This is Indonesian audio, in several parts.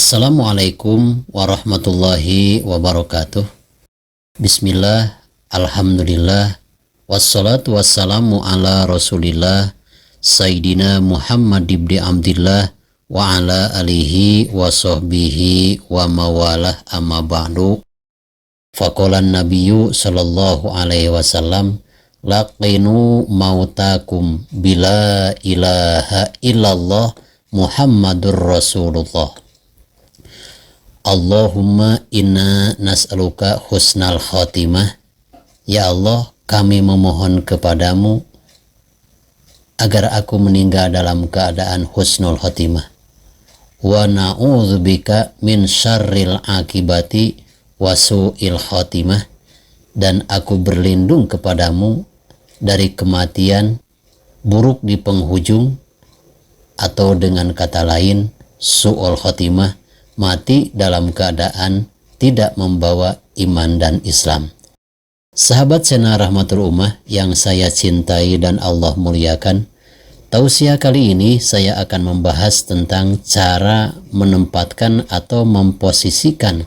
Assalamualaikum warahmatullahi wabarakatuh. Bismillah, alhamdulillah, wassalatu wassalamu ala rasulillah, Sayyidina Muhammad ibn Abdillah, wa ala alihi wa sahbihi wa mawalah amma ba'du. Faqalan nabiyyu sallallahu alaihi wasallam, laqinu mautakum bila ilaha illallah Muhammadur Rasulullah. Allahumma inna nas'aluka husnal khotimah. Ya Allah, kami memohon kepadamu agar aku meninggal dalam keadaan husnul khotimah. Wa na'udzubika min syarril akibati wa su'il khotimah. Dan aku berlindung kepadamu dari kematian buruk di penghujung, atau dengan kata lain su'ul khotimah, mati dalam keadaan tidak membawa iman dan Islam. Sahabat channel Rahmatul Ummah yang saya cintai dan Allah muliakan, tausiah kali ini saya akan membahas tentang cara menempatkan atau memposisikan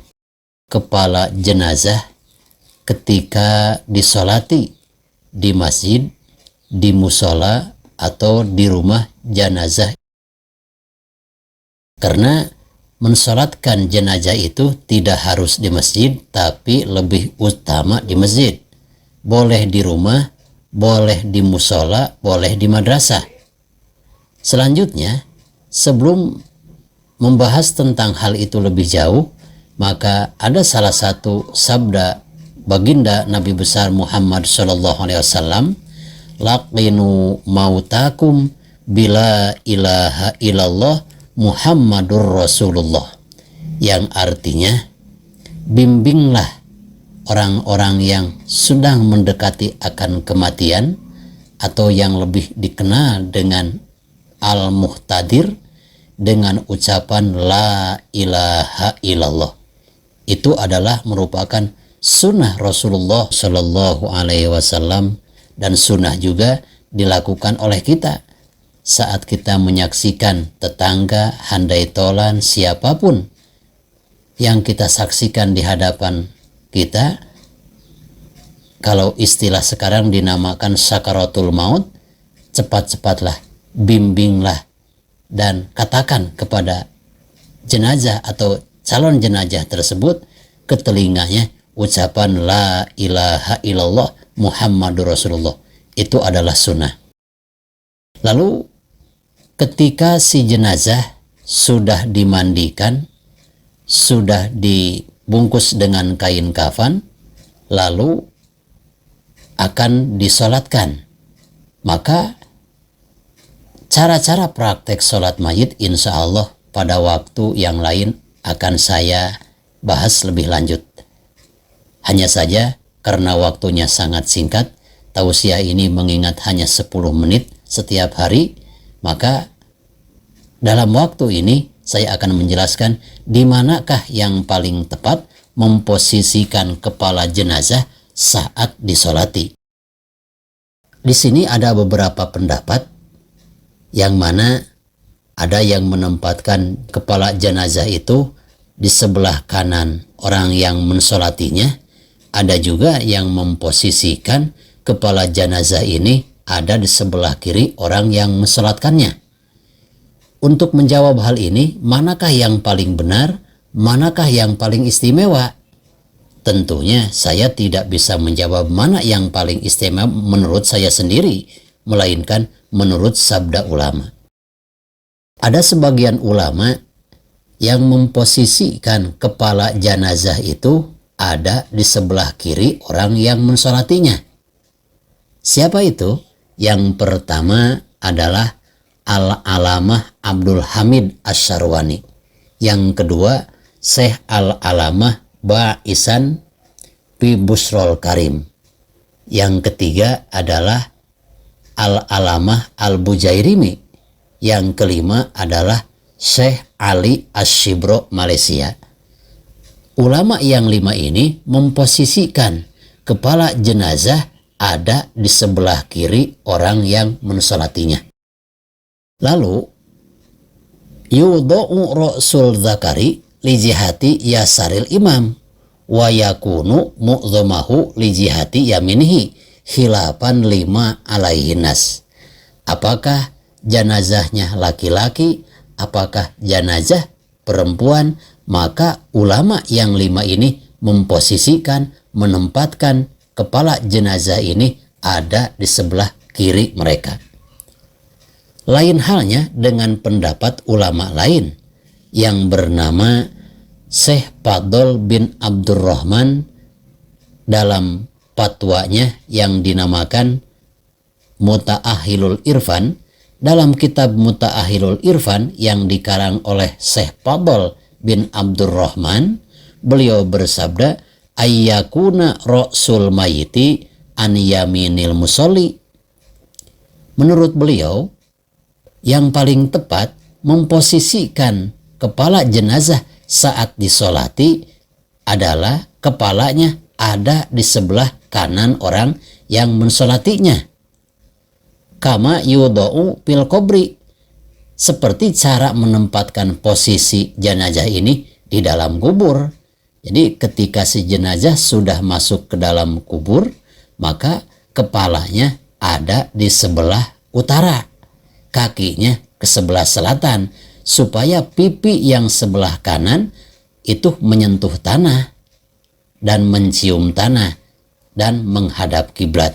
kepala jenazah ketika disolati di masjid, di musola, atau di rumah jenazah. Karena mensolatkan jenazah itu tidak harus di masjid, tapi lebih utama di masjid. Boleh di rumah, boleh di musola, boleh di madrasah. Selanjutnya, sebelum membahas tentang hal itu lebih jauh, maka ada salah satu sabda baginda Nabi besar Muhammad SAW, laqinu mautakum bila ilaha illallah Muhammadur Rasulullah, yang artinya bimbinglah orang-orang yang sedang mendekati akan kematian, atau yang lebih dikenal dengan al-muhtadir, dengan ucapan la ilaha illallah. Itu adalah merupakan sunnah Rasulullah Shallallahu Alaihi Wasallam, dan sunnah juga dilakukan oleh kita saat kita menyaksikan tetangga, handai tolan, siapapun yang kita saksikan di hadapan kita. Kalau istilah sekarang dinamakan sakaratul maut, cepat-cepatlah, bimbinglah, dan katakan kepada jenazah atau calon jenazah tersebut ke telinganya ucapan la ilaha illallah Muhammadur Rasulullah. Itu adalah sunnah. Lalu ketika si jenazah sudah dimandikan, sudah dibungkus dengan kain kafan, lalu akan disolatkan, maka cara-cara praktek sholat mayit insya Allah pada waktu yang lain akan saya bahas lebih lanjut. Hanya saja karena waktunya sangat singkat, tausiah ini mengingat hanya 10 menit setiap hari, maka dalam waktu ini saya akan menjelaskan di manakah yang paling tepat memposisikan kepala jenazah saat disolati. Di sini ada beberapa pendapat, yang mana ada yang menempatkan kepala jenazah itu di sebelah kanan orang yang mensolatinya, ada juga yang memposisikan kepala jenazah ini ada di sebelah kiri orang yang mensolatkannya. Untuk menjawab hal ini, manakah yang paling benar, manakah yang paling istimewa? Tentunya saya tidak bisa menjawab mana yang paling istimewa menurut saya sendiri, melainkan menurut sabda ulama. Ada sebagian ulama yang memposisikan kepala jenazah itu ada di sebelah kiri orang yang mensolatinya. Siapa itu? Yang pertama adalah Al-Alamah Abdul Hamid Asyarwani. Yang kedua, Syekh Al-Alamah Ba'isan Bi Busrol Karim. Yang ketiga adalah Al-Alamah Al-Bujairimi. Yang kelima adalah Syekh Ali Asyibro Malaysia. Ulama yang 5 ini memposisikan kepala jenazah ada di sebelah kiri orang yang mensolatinya. Lalu yudha'u ra'sul zakari li jihati yasaril imam wa yakunu mu'dhamahu li jihati yaminihi khilafan lima alaihin nas. Apakah jenazahnya laki-laki, apakah jenazah perempuan? Maka ulama yang 5 ini memposisikan, menempatkan kepala jenazah ini ada di sebelah kiri mereka. Lain halnya dengan pendapat ulama lain yang bernama Syekh Fadl bin Abdurrahman dalam fatwanya yang dinamakan Muta'ahilul Irfan. Dalam kitab Muta'ahilul Irfan yang dikarang oleh Syekh Fadl bin Abdurrahman, beliau bersabda, ayyakuna ra'sul mayiti an yaminil musolli. Menurut beliau, yang paling tepat memposisikan kepala jenazah saat disolati adalah kepalanya ada di sebelah kanan orang yang mensolatinya. Kama yudau fil qabri, seperti cara menempatkan posisi jenazah ini di dalam kubur. Jadi ketika si jenazah sudah masuk ke dalam kubur, maka kepalanya ada di sebelah utara, kakinya ke sebelah selatan, supaya pipi yang sebelah kanan itu menyentuh tanah dan mencium tanah dan menghadap kiblat.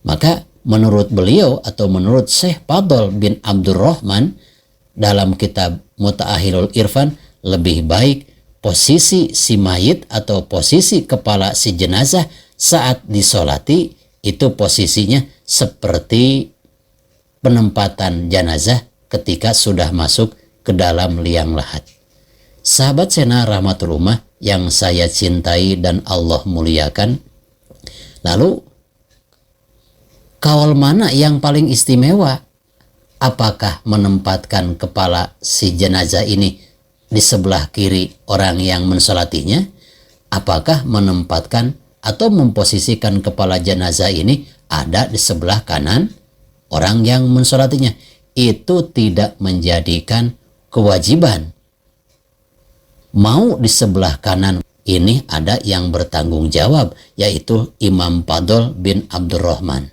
Maka menurut beliau atau menurut Syekh Fadl bin Abdurrahman dalam kitab Muta'ahilul Irfan, lebih baik posisi si mayit atau posisi kepala si jenazah saat disolati itu posisinya seperti penempatan jenazah ketika sudah masuk ke dalam liang lahat. Sahabat Sena rahmatullah yang saya cintai dan Allah muliakan, lalu kaul mana yang paling istimewa? Apakah menempatkan kepala si jenazah ini di sebelah kiri orang yang mensolatinya? Apakah menempatkan atau memposisikan kepala jenazah ini ada di sebelah kanan orang yang mensolatinya? Itu tidak menjadikan kewajiban. Mau di sebelah kanan ini ada yang bertanggung jawab, yaitu Imam Fadl bin Abdurrahman.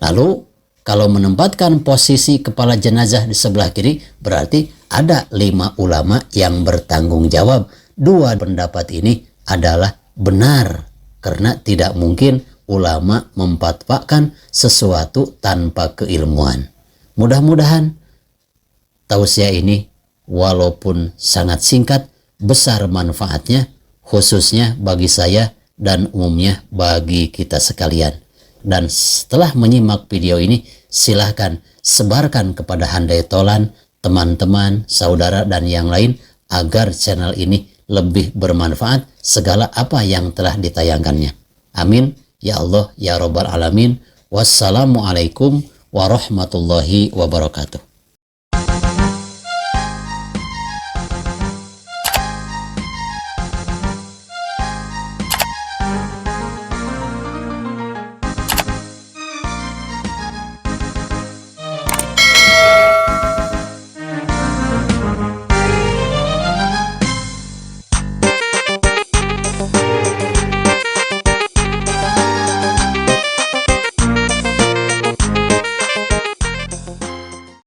Lalu kalau menempatkan posisi kepala jenazah di sebelah kiri, berarti ada 5 ulama yang bertanggung jawab. 2 pendapat ini adalah benar, karena tidak mungkin ulama memfatwakan sesuatu tanpa keilmuan. Mudah-mudahan tausiah ini walaupun sangat singkat, besar manfaatnya, khususnya bagi saya dan umumnya bagi kita sekalian. Dan setelah menyimak video ini, silahkan sebarkan kepada handai tolan, teman-teman, saudara, dan yang lain agar channel ini lebih bermanfaat segala apa yang telah ditayangkannya. Amin. Ya Allah, ya Rabbal Alamin. Wassalamualaikum warahmatullahi wabarakatuh.